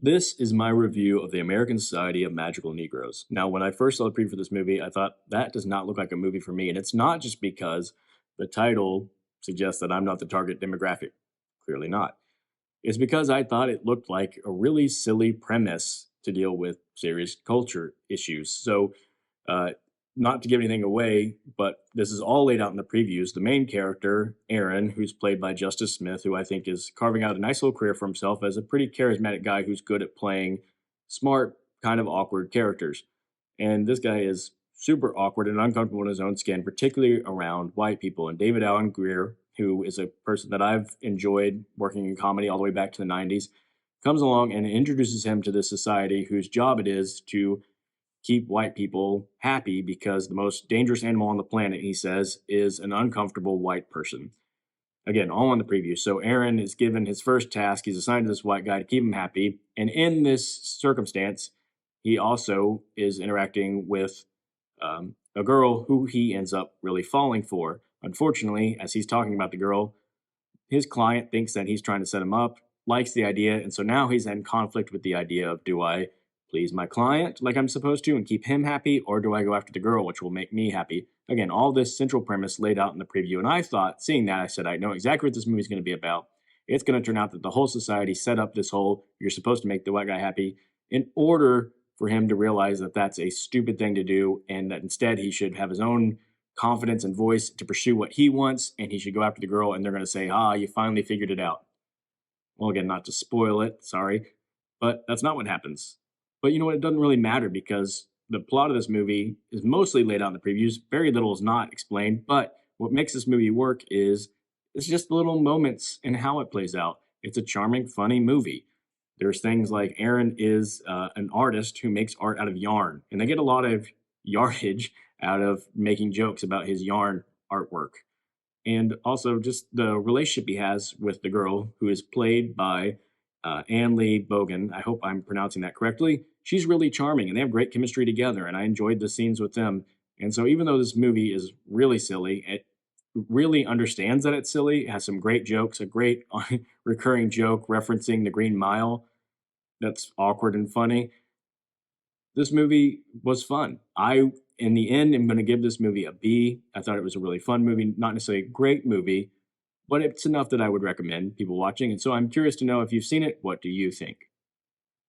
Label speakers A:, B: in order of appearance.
A: This is my review of the American Society of Magical Negroes. Now, when I first saw the preview for this movie, I thought that does not look like a movie for me. And it's not just because the title suggests that I'm not the target demographic. Clearly not. It's because I thought it looked like a really silly premise to deal with serious culture issues. Uh, Not to give anything away, but this is all laid out in the previews. The main character, Aaron, who's played by Justice Smith, who I think is carving out a nice little career for himself as a pretty charismatic guy who's good at playing smart, kind of awkward characters. And this guy is super awkward and uncomfortable in his own skin, particularly around white people. And David Allen Greer, who is a person that I've enjoyed working in comedy all the way back to the 90s, comes along and introduces him to this society whose job it is to keep white people happy because the most dangerous animal on the planet, he says, is an uncomfortable white person. Again, all on the preview. So Aaron is given his first task. He's assigned to this white guy to keep him happy. And in this circumstance, he also is interacting with a girl who he ends up really falling for. Unfortunately, as he's talking about the girl, his client thinks that he's trying to set him up, likes the idea, and so now he's in conflict with the idea of, do I please my client like I'm supposed to and keep him happy, or do I go after the girl, which will make me happy? Again, all this central premise laid out in the preview, and I thought, seeing that, I said, I know exactly what this movie is going to be about. It's going to turn out that the whole society set up this whole, you're supposed to make the white guy happy, in order for him to realize that that's a stupid thing to do, and that instead he should have his own confidence and voice to pursue what he wants, and he should go after the girl, and they're going to say, you finally figured it out. Well, again, not to spoil it, sorry, but that's not what happens. But you know what? It doesn't really matter because the plot of this movie is mostly laid out in the previews. Very little is not explained, but what makes this movie work is it's just the little moments and how it plays out. It's a charming, funny movie. There's things like Aaron is an artist who makes art out of yarn, and they get a lot of yardage out of making jokes about his yarn artwork. And also just the relationship he has with the girl who is played by Anne Lee Bogan. I hope I'm pronouncing that correctly. She's really charming, and they have great chemistry together, and I enjoyed the scenes with them. And so even though this movie is really silly, it really understands that it's silly. It has some great jokes, a great recurring joke referencing the Green Mile that's awkward and funny. This movie was fun. In the end, am going to give this movie a B. I thought it was a really fun movie, not necessarily a great movie, but it's enough that I would recommend people watching. And so I'm curious to know if you've seen it. What do you think?